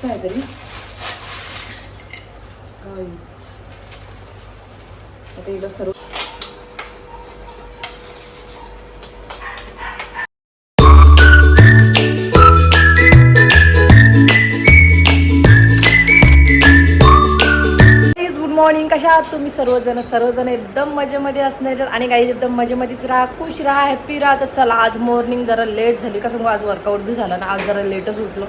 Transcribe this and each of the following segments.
दिसत आहे तरी. आता हिला सर्व मॉर्निंग. कशा आहात तुम्ही सर्वजण एकदम मजेमध्ये असणार आणि काही एकदम मजेमध्येच राहा, खुश राहा, हॅप्पी राहा. तर चला आज मॉर्निंग जरा लेट झाली का सांगू, आज वर्कआउट बी झाला ना, आज जरा लेटच उठलो.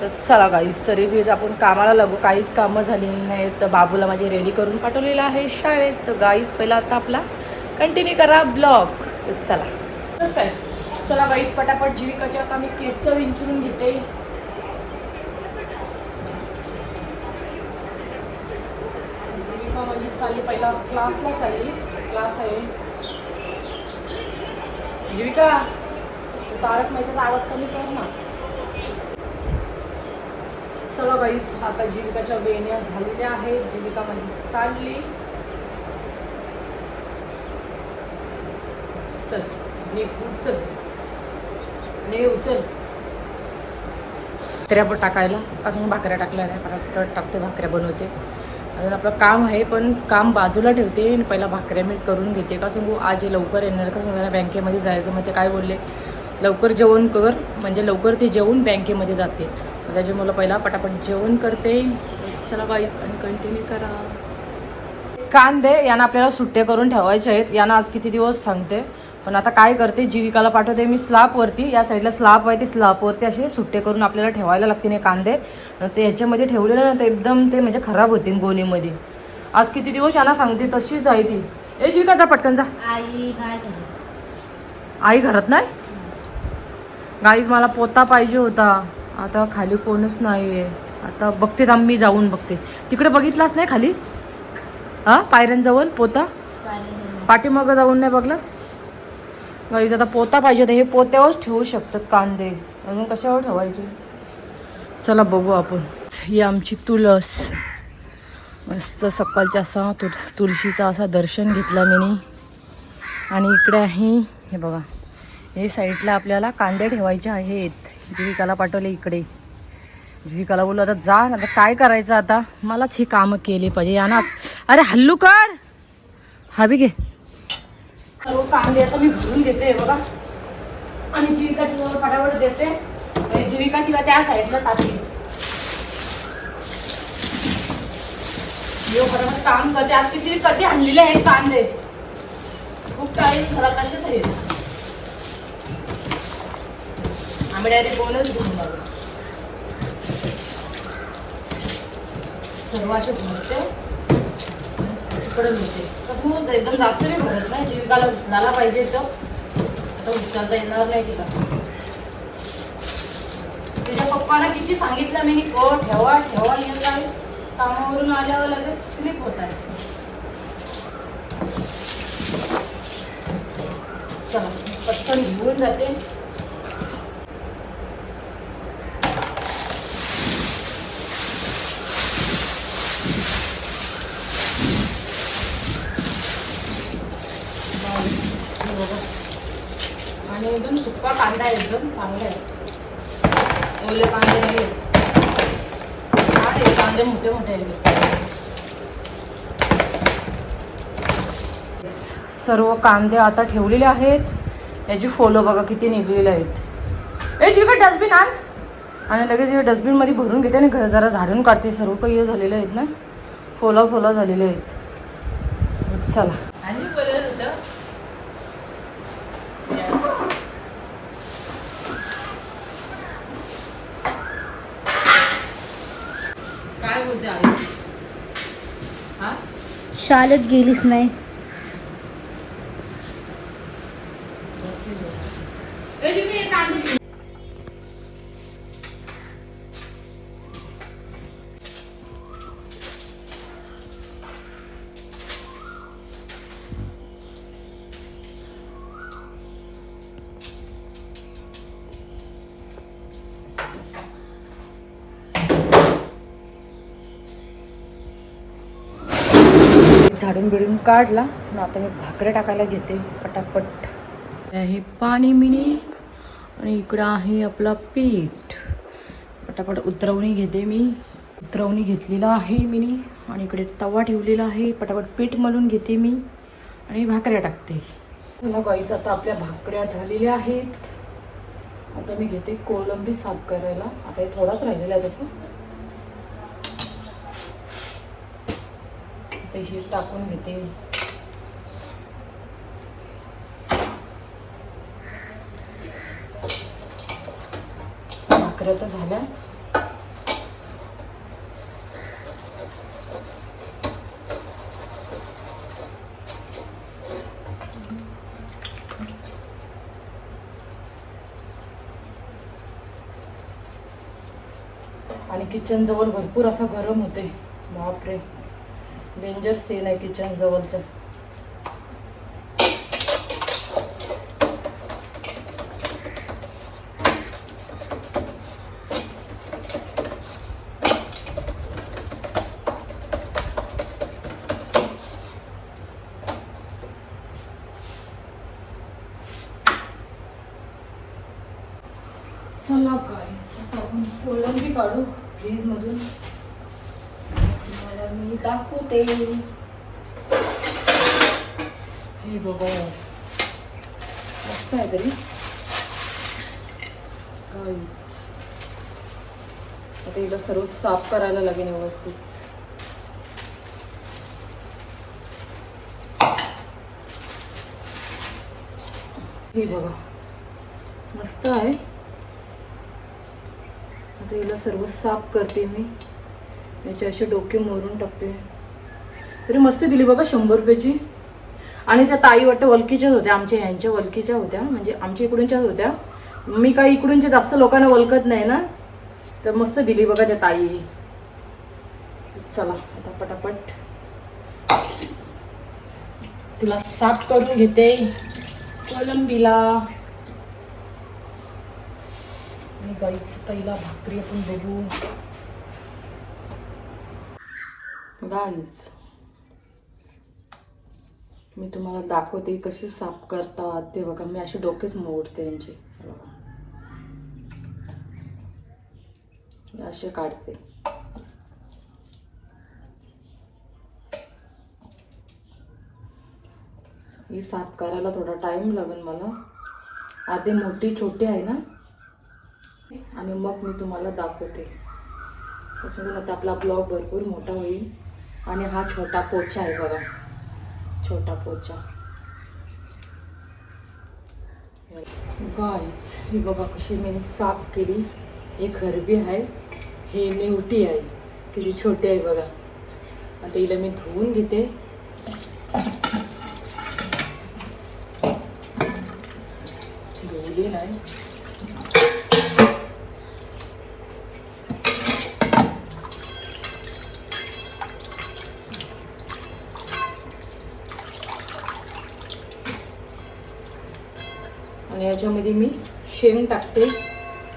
तर चला गाईस तरी बी आपण कामाला लागू, काहीच कामं झालेली नाहीत. तर बाबूला माझे रेडी करून पाठवलेलं आहे शाळेत. तर गाईस पहिला आता आपला कंटिन्यू करा ब्लॉग. तर चला कसं आहे, चला गाईस पटापट जीविकाच्या आता मी केस विंचरून घेते. माझी चालली पहिला क्लासला चालली, क्लास आहे. जीविका तारक मेहताचा आवाज कमी कर ना. चला गाईस आता जीविकाच्या वेण्या झालेल्या आहेत. जीविका माझी चालली. चल उचल भाकऱ्या पण टाकायला, अजून भाकऱ्या टाकल्या नाही, परत टाकते, भाकऱ्या बनवते. अजून आपलं काम आहे पण काम बाजूला ठेवते आणि पहिला भाकऱ्या मी करून घेते. का सांगू आज लवकर येणार, का सांगू बँकेमध्ये जायचं. मग ते काय बोलले, लवकर जेवण कर, म्हणजे लवकर ते जेवून बँकेमध्ये जाते. त्याच्यामुळे पहिला पटापट जेवण करते. चला बाईच आणि कंटिन्यू करा. कांदे यांना आपल्याला सुट्टे करून ठेवायचे आहेत. यांना आज किती दिवस सांगते, पण आता काय करते, जीविकाला पाठवते मी स्लॅबवरती. या साईडला स्लॅब आहे, ते स्लॅबवरती असे सुट्टे करून आपल्याला ठेवायला लागते नाही कांदे. ते ह्याच्यामध्ये ठेवलेलं ना, ते एकदम ते म्हणजे खराब होतील गोणीमध्ये. आज किती दिवस यांना सांगते तशीच आहे ती. ए जीविका जा पटकन जा. आई घरात नाही. गाईज मला पोता पाहिजे होता, आता खाली कोणच नाही आहे. आता बघते थांब, मी जाऊन बघते. तिकडे बघितलास नाही खाली, हां पायऱ्यांजवळ पोता, पाठीमागं जाऊन नाही बघलास. गाईज आता पोता पाहिजे होता. हे पोत्यावरच ठेवू शकतात कांदे, अजून कशावर ठेवायचे. चला बघू आपण. ही आमची तुळस, मस्त सकाळच्या असा तुळशीचा असा दर्शन घेतला मी. आणि इकडे आहे हे बघा, हे साईडला आपल्याला कांदे ठेवायचे आहेत. जीविकाला पाठवले इकडे. जीविकाला बोललो आता जा, आता काय करायचं, आता मलाच ही कामं केली पाहिजे यांना. अरे हल्लू कर, हा बी घे. सर्व कांदे आता मी भरून घेते बघा, आणि जीविकाच्या जवळ फटाफट देते. जीविका तिला त्या साईडला टाकली. फटाफट काम करते. आज किती कधी आणलेले आहेत कांदे, खूप काही घरात असेच आहेत. आम्ही डायरेक्ट बोनच घेऊन लागलो. सर्व असे भरते तिकडे मिळते. कसं एकदम जास्त नाही भरत नाही, जीविकाला झाला पाहिजे तर आता उचलता येणार नाही तिला. तुझ्या पप्पाला किती सांगितलं मी, ठेवा ठेवा, येत आहे कामावरून आल्यावर लगेच स्लिप होत आहे. चला पटकन घेऊन जाते. आणि एकदम सुक्का कांदा आहे, एकदम चांगला आहे. ओले कांदे नाही, कांदे मोठे मोठे आहेत. सर्व कांदे आता ठेवलेले आहेत. याची फोलो बघा किती निघलेले आहेत. ए जिकडे डस्टबिन आण, आणि लगेच हे डस्टबिनमध्ये भरून घेते आणि जरा झाडून काढते. सर्व काही हे झालेले आहेत ना, फोला झालेले आहेत. चला आणि बोलत होतं काय बोलते आई, हा शाळेत गेलीच नाही. झाडून बिडून काढला ना. आता मी भाकऱ्या टाकायला घेते पटापट. हे पाणी मिनी आणि इकडं आहे आपला पीठ. पटापट उतरवणी घेते मी. उतरवणी घेतलेला आहे मी आणि इकडे तवा ठेवलेला आहे. पटापट पीठ मळून घेते मी आणि भाकऱ्या टाकते. चला गाईच, आता आपल्या भाकऱ्या झालेल्या आहेत. आता मी घेते कोलंबी साफ करायला. आता हे थोडाच राहिलेला आहे तसं. आता हे टाकून घेते. भाकऱ्या तर झाल्या. आणि किचन जवळ भरपूर असा गरम होते. बापरे, डेंजर सीन आहे किचन जवळचं. चला गाईस, आता आपण कोलंबी काढू फ्रीजमधून. तुम्हाला मी दाखवते. हे बघा, मस्त आहे तरी गाईस. आता हिला सर्व साफ करायला लागेल व्यवस्थित. हे बघा, मस्त आहे. आता हिला सर्व साफ करते मी. याचे असे डोके मोरून टाकते. तरी मस्त दिली बघा, 100 रुपयाची. आणि त्या ताई वाटतं वलकीच्याच होत्या, आमच्या ह्यांच्या वलकीच्या होत्या, म्हणजे आमच्या इकडूनच्याच होत्या. मी काही इकडूनच्या जास्त लोकांना वलकत नाही ना, तर मस्त दिली बघा त्या ताई. चला आता पटापट तिला साफ करून घेते कोलंबीला. आणि गाईच पहिला भाकरी आपण बघू. गाईच, मी तुम्हाला दाखवते कशी साफ करतात ते बघा. मी असे डोकेच मोडते यांचे. असे काढते. ही साफ करायला थोडा टाइम लागेल मला. आधी मोठी छोटी आहे ना, आणि मग मी तुम्हाला दाखवते. त्याच्यामुळे आता आपला ब्लॉग भरपूर मोठा होईल. आणि हा छोटा पोचा आहे बघा, छोटा पोचा. गाईस, ही बघा कशी मी साफ केली. ही खरबी आहे, ही निवटी आहे, किती छोटी आहे बघा. आता हिला मी धुवून घेते. धुवली नाही. आणि याच्यामध्ये मी शेंग टाकते.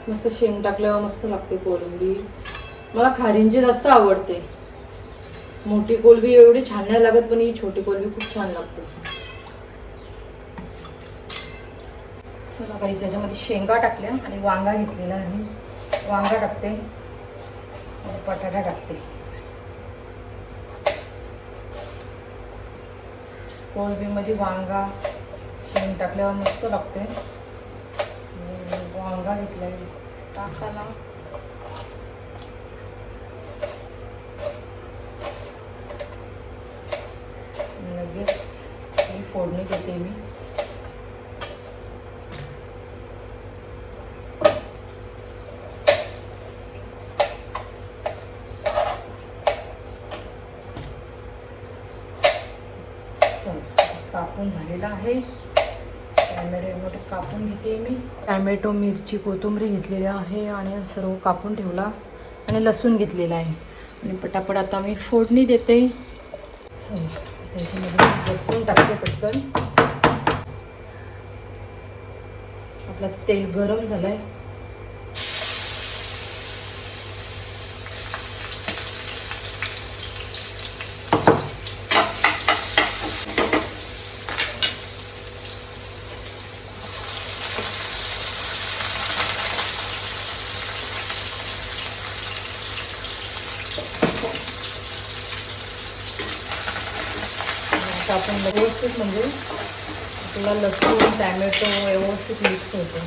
मस्त शेंग टाकल्यावर मस्त लागते कोलंबी. मला खारींची जास्त आवडते. मोठी कोलंबी एवढी छान नाही लागत, पण ही छोटी कोलंबी खूप छान लागते. चला बाई, याच्यामध्ये शेंगा टाकल्या आणि वांगा घेतलेला आहे. वांगा टाकते आणि बटाटा टाकते. कोलंबीमध्ये वांगा शेंग टाकल्यावर मस्त लागते. वांगा घेतलाय टाकायला. लगेच ही फोडणी देते मी. कापून झालेला आहे. टॅमॅटो कापून घेते मी. टॅमॅटो, मिरची, कोथिंबीर घेतलेली आहे आणि सर्व कापून ठेवला. आणि लसूण घेतलेला आहे. आणि पटापट आता मी फोडणी देते. चला त्याच्यामध्ये लसूण टाकते पटकन. आपलं तेल गरम झालंय. टाकून व्यवस्थित म्हणजे आपला लसूण टॅमॅटो व्यवस्थित मिक्स होतो.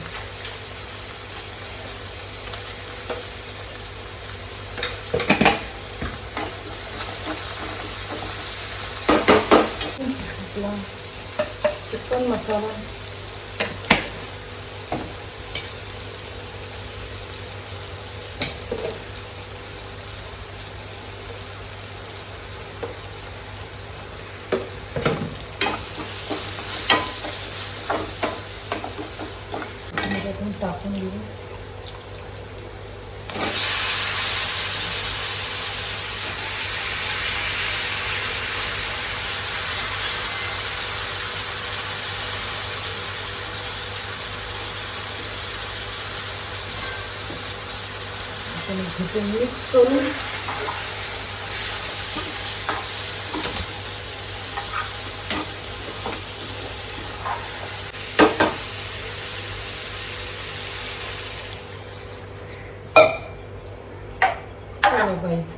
आपला चिकन मसाला टाकून घेऊ. मिक्स करून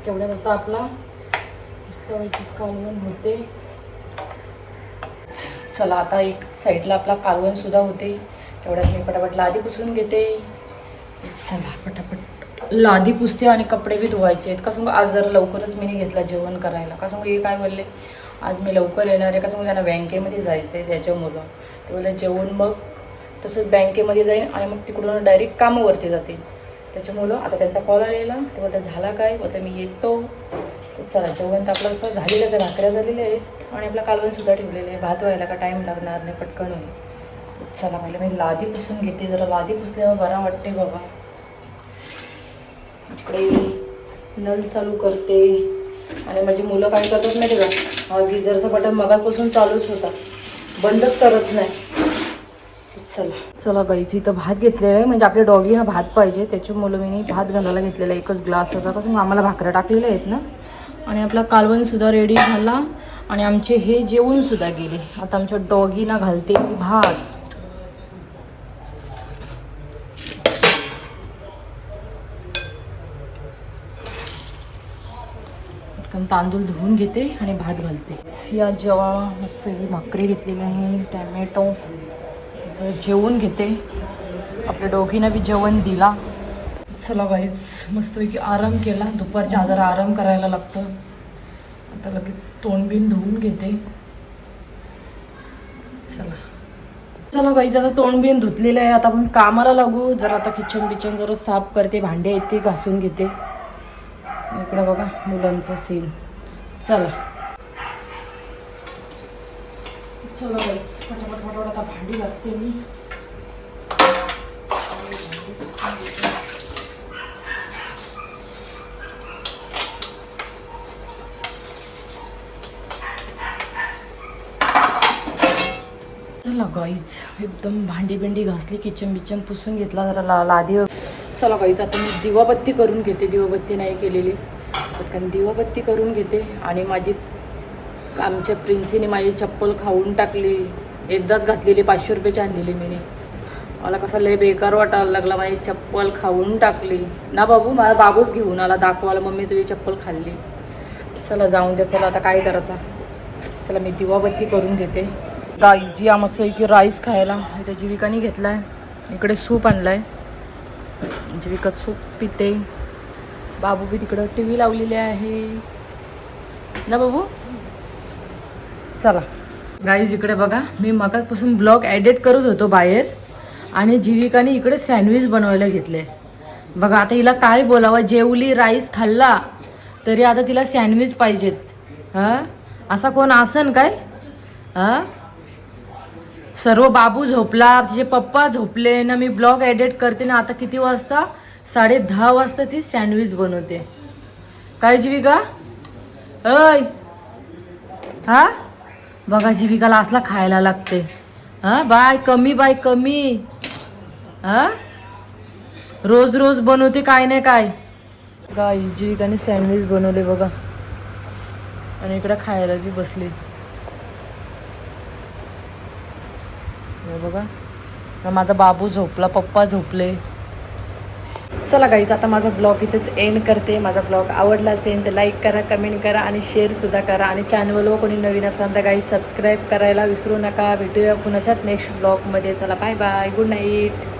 तेवढ्यात आता आपला मस्तपैकी कालवण होते. चला आता एक साईडला आपला कालवण सुद्धा होते. तेवढ्यात मी पटापट लादी पुसून घेते. चला पटापट लादी पुसते आणि कपडे बी धुवायचे आहेत. कसं आज जरा लवकरच मी घेतला जेवण करायला. कसं हे काय बोलले आज मी लवकर येणार आहे. कसं त्यांना बँकेमध्ये जायचं आहे त्याच्यामुळं ते बोलले जेवण मग तसंच बँकेमध्ये जाईन आणि मग तिकडून डायरेक्ट कामावरती जाते. त्याच्यामुळं आता त्यांचा कॉल आलेला ते बोलता झाला काय बोलता मी येतो. चला जेवण तर आपलं असं झालेलंच आहे. भाकऱ्या झालेल्या आहेत आणि आपला कालवणसुद्धा ठेवलेलं आहे. भात व्हायला का टाईम लागणार नाही पटकन होईल. चला पहिले मी लादी पुसून घेते. जरा लादी पुसल्यावर बरा वाटते बाबा. इकडे नळ चालू करते आणि माझी मुलं काय करतात नाही का गिझरचा बटन मगापासून चालूच होता बंदच करत नाही. चला गाईच इथं भात घेतलेला आहे म्हणजे आपल्या डॉगीना भात पाहिजे त्याच्यामुळे मी भात घालायला घेतलेला आहे एकच ग्लासाचा. कसं आम्हाला भाकऱ्या टाकलेल्या आहेत ना आणि आपला कालवणसुद्धा रेडी झाला आणि आमचे हे जेवणसुद्धा गेले. आता आमच्या डॉगीना घालते मी भात. तांदूळ धुवून घेते आणि भात घालते. या जेव्हा मस्त ही भाकरी घेतलेली आहे टॅमॅटो जेवण घेते. आपल्या दोघींना बी जेवण दिला. चला गाईज मस्तपैकी आराम केला. दुपारच्या जरा आराम करायला लागतं. आता लगेच तोंड बिन धुवून घेते. चला गाईज आता तोंड बिन धुतलेलं आहे. आता आपण कामाला लागू. जरा आता किचन जरा साफ करते. भांडे आहेत ते घासून घेते. इकडं बघा मुलांचा सीन. चला गाईज फटाफट आता भांडी घासते मी. चला गाईज एकदम भांडी घासली. किचन पुसून घेतला. जरा लादी. चला गाईज आता मी दिवाबत्ती करून घेते. दिवाबत्ती नाही केलेली पटकन दिवाबत्ती करून घेते. आणि आमच्या प्रिन्सीने माझी चप्पल खाऊन टाकली. एकदाच घातलेली 500 रुपयाची आणलेली मी. मला कसा लय बेकार वाटायला लागला. माझी चप्पल खाऊन टाकली ना बाबू. मला बाबूच घेऊन आला दाखवायला मम्मी तुझी चप्पल खाल्ली. चला जाऊन द्या. चला आता काय करायचा. चला मी दिवाबत्ती करून घेते. गाईज या मस्त की राईस खायला त्या जीविकाने घेतला आहे. इकडे सूप आणला आहे. जीविका सूप पिते. बाबू बी तिकडं टी व्ही लावलेली आहे ना बाबू. चला गाईज इकडे बघा मी मगापासून ब्लॉग एडिट करत होतो बाहेर आणि जीविकाने इकडे सँडविच बनवायला घेतले. बघा आता हिला काय बोलावं. जेवली राईस खाल्ला तरी आता तिला सँडविच पाहिजेत. हां असा कोण आसन काय. हां सर्व बाबू झोपला. तिचे पप्पा झोपले ना. मी ब्लॉग एडिट करते ना. आता किती वाजता 10:30 वाजता ती सँडविच बनवते. काय जीविका अय. हां बघा जीविकाला असला खायला लागते. हां बाय कमी. हां रोज बनवते काय नाही काय. गाई जीविकाने सँडविच बनवले बघा आणि इकडे खायला बी बसले. बघा माझा बाबू झोपला. पप्पा झोपले. चला गाईज, आता माझा ब्लॉग इथेच एंड करते. माझा ब्लॉग आवडला असेल तर लाईक करा, कमेंट करा आणि शेअरसुद्धा करा. आणि चॅनलवर कोणी नवीन असाल तर गाईज सबस्क्राईब करायला विसरू नका. भेटूया पुन्हा नेक्स्ट ब्लॉगमध्ये. चला बाय बाय, गुड नाईट.